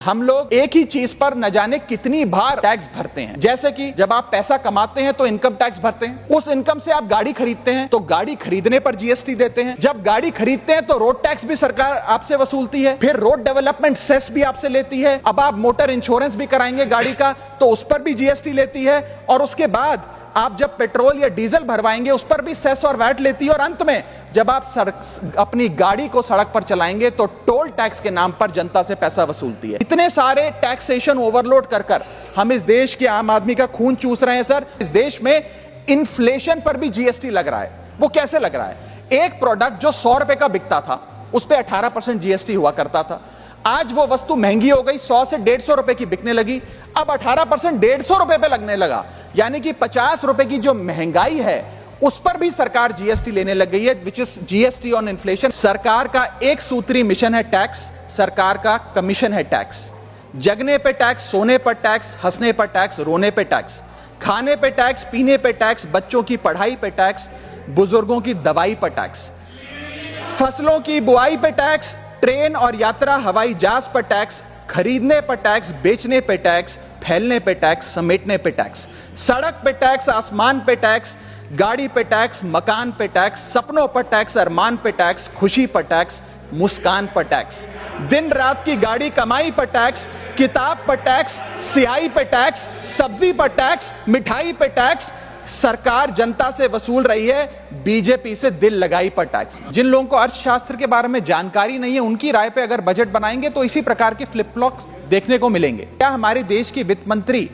हम लोग एक ही चीज पर न जाने कितनी बार टैक्स भरते हैं। जैसे कि जब आप पैसा कमाते हैं तो इनकम टैक्स भरते हैं, उस इनकम से आप गाड़ी खरीदते हैं तो गाड़ी खरीदने पर जीएसटी देते हैं, जब गाड़ी खरीदते हैं तो रोड टैक्स भी सरकार आपसे वसूलती है, फिर रोड डेवलपमेंट सेस भी आपसे लेती है, अब आप मोटर इंश्योरेंस भी कराएंगे गाड़ी का तो उस पर भी जीएसटी लेती है, और उसके बाद आप जब पेट्रोल या डीजल भरवाएंगे उस पर भी सेस और वैट लेती है, और अंत में जब आप अपनी गाड़ी को सड़क पर चलाएंगे तो टोल टैक्स के नाम पर जनता से पैसा वसूलती है। इतने सारे टैक्सेशन ओवरलोड कर हम इस देश के आम आदमी का खून चूस रहे हैं। सर, इस देश में इन्फ्लेशन पर भी जीएसटी लग रहा है। वो कैसे लग रहा है? एक प्रोडक्ट जो 100 रुपए का बिकता था उस पर 18% जीएसटी हुआ करता था, आज वो वस्तु महंगी हो गई, 100 से 150 रुपए की बिकने लगी, अब 18% 150 रुपए पे लगने लगा, यानी कि 50 रुपए की जो महंगाई है उस पर भी सरकार जीएसटी लेने लग गई है, which is GST on inflation. सरकार का एक सूत्री मिशन है टैक्स, सरकार का कमीशन है टैक्स। जगने पे टैक्स, सोने पर टैक्स, हंसने पर टैक्स, रोने पे टैक्स, खाने पे टैक्स, पीने पे टैक्स, बच्चों की पढ़ाई पे टैक्स, बुजुर्गों की दवाई पर टैक्स, फसलों की बुआई पे टैक्स, ट्रेन और यात्रा हवाई जहाज पर टैक्स, खरीदने पर टैक्स, बेचने पे टैक्स, फैलने पे टैक्स, समेटने पे टैक्स, सड़क पे टैक्स, आसमान पे टैक्स, गाड़ी पे टैक्स, मकान पे टैक्स, सपनों पर टैक्स, अरमान पे टैक्स, खुशी पर टैक्स, मुस्कान पर टैक्स, दिन रात की गाड़ी कमाई पर टैक्स, किताब पर टैक्स, सियाही पर टैक्स, सब्जी पर टैक्स, मिठाई पर टैक्स। सरकार जनता से वसूल रही है बीजेपी से दिल लगाई पर टैक्स। जिन लोगों को अर्थशास्त्र के बारे में जानकारी नहीं है उनकी राय पे अगर बजट बनाएंगे तो इसी प्रकार के फ्लिप फ्लॉप्स देखने को मिलेंगे। क्या हमारे देश की वित्त मंत्री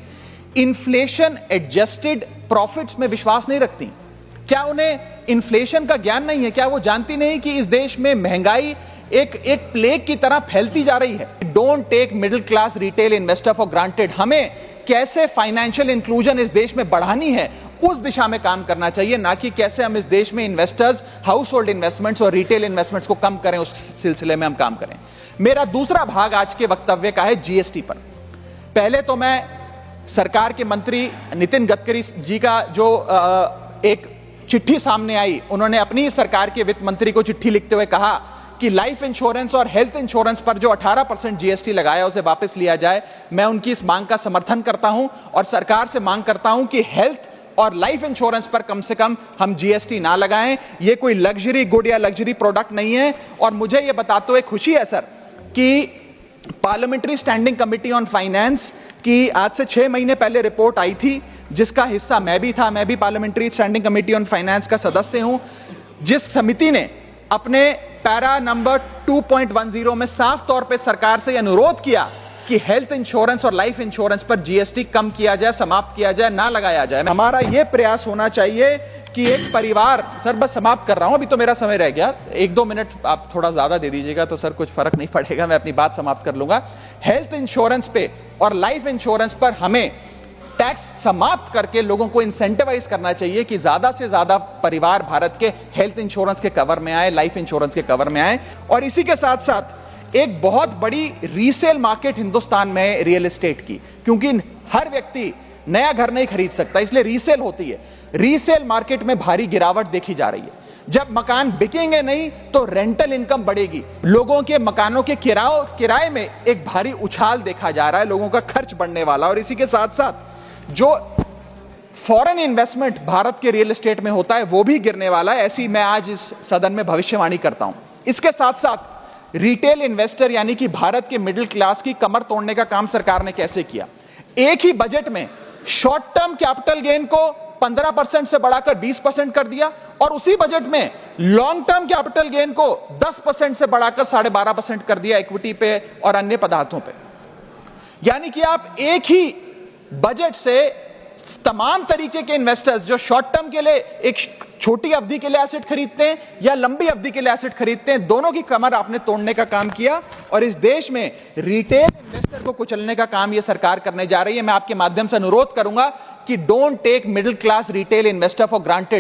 इन्फ्लेशन एडजस्टेड प्रॉफिट्स में विश्वास नहीं रखती? क्या उन्हें इन्फ्लेशन का ज्ञान नहीं है? क्या वो जानती नहीं कि इस देश में महंगाई एक प्लेग की तरह फैलती जा रही है? Don't take middle class retail investor for granted. हमें कैसे फाइनेंशियल इंक्लूजन इस देश में बढ़ानी है उस दिशा में काम करना चाहिए, ना कि कैसे हम इस देश में इन्वेस्टर्स, हाउस होल्ड इन्वेस्टमेंट्स और रिटेल इन्वेस्टमेंट्स को कम करें, उस सिलसिले में हम काम करें। मेरा दूसरा भाग आज के वक्तव्य का है जीएसटी पर। पहले तो मैं सरकार के मंत्री नितिन गडकरी जी का जो एक चिट्ठी सामने आई, उन्होंने अपनी सरकार के वित्त मंत्री को चिट्ठी लिखते हुए कहा कि लाइफ इंश्योरेंस और हेल्थ इंश्योरेंस पर जो 18% जीएसटी लगाया उसे वापस लिया जाए। मैं उनकी इस मांग का समर्थन करता हूं और सरकार से मांग करता हूं कि हेल्थ और लाइफ इंश्योरेंस पर कम से कम हम जीएसटी ना लगाएं। ये कोई लग्जरी गुड या लग्जरी प्रोडक्ट नहीं है। और मुझे यह बताते हुए खुशी है सर कि parliamentary standing committee on finance की आज से 6 महीने पहले रिपोर्ट आई थी, जिसका हिस्सा मैं भी था। मैं भी parliamentary standing committee on finance का सदस्य हूं, जिस समिति ने अपने पैरा नंबर 2.10 में साफ तौर पे सरकार से अनुरोध किया कि हेल्थ इंश्योरेंस और लाइफ इंश्योरेंस पर जीएसटी कम किया जाए, समाप्त किया जाए, ना लगाया जाए। हमारा यह प्रयास होना चाहिए कि एक परिवार, सर बस समाप्त कर रहा हूं, अभी तो मेरा समय रह गया, 1-2 मिनट आप थोड़ा ज्यादा दे दीजिएगा तो सर कुछ फर्क नहीं पड़ेगा, मैं अपनी बात समाप्त कर लूंगा। हेल्थ इंश्योरेंस पे और लाइफ इंश्योरेंस पर हमें टैक्स समाप्त करके लोगों को इंसेंटिवाइज करना चाहिए कि ज्यादा से ज्यादा परिवार भारत के हेल्थ इंश्योरेंस के कवर में आए, लाइफ इंश्योरेंस के कवर में आए। और इसी के साथ साथ एक बहुत बड़ी रीसेल मार्केट हिंदुस्तान में रियल एस्टेट की, क्योंकि हर व्यक्ति नया घर नहीं खरीद सकता, इसलिए रीसेल होती है। रीसेल मार्केट में भारी गिरावट देखी जा रही है। जब मकान बिकेंगे नहीं तो रेंटल इनकम बढ़ेगी, लोगों के मकानों के किराए में एक भारी उछाल देखा जा रहा है, लोगों का खर्च बढ़ने वाला। और इसी के साथ साथ जो फॉरेन इन्वेस्टमेंट भारत के रियल एस्टेट में होता है वो भी गिरने वाला है, ऐसी मैं आज इस सदन में भविष्यवाणी करता हूं। इसके साथ साथ रिटेल इन्वेस्टर यानी कि भारत के मिडिल क्लास की कमर तोड़ने का काम सरकार ने कैसे किया? एक ही बजट में शॉर्ट टर्म कैपिटल गेन को 15% से बढ़ाकर 20% कर दिया, और उसी बजट में लॉन्ग टर्म कैपिटल गेन को 10% से बढ़ाकर 12.5% कर दिया इक्विटी पे और अन्य पदार्थों पे। यानी कि आप एक ही बजट से तमाम तरीके के इन्वेस्टर्स जो शॉर्ट टर्म के लिए एक छोटी अवधि के लिए एसेट खरीदते हैं या लंबी अवधि के लिए एसेट खरीदते हैं, दोनों की कमर आपने तोड़ने का काम किया। और इस देश में रिटेल इन्वेस्टर को कुचलने का काम यह सरकार करने जा रही है। मैं आपके माध्यम से अनुरोध करूंगा कि don't take middle class retail investor for granted.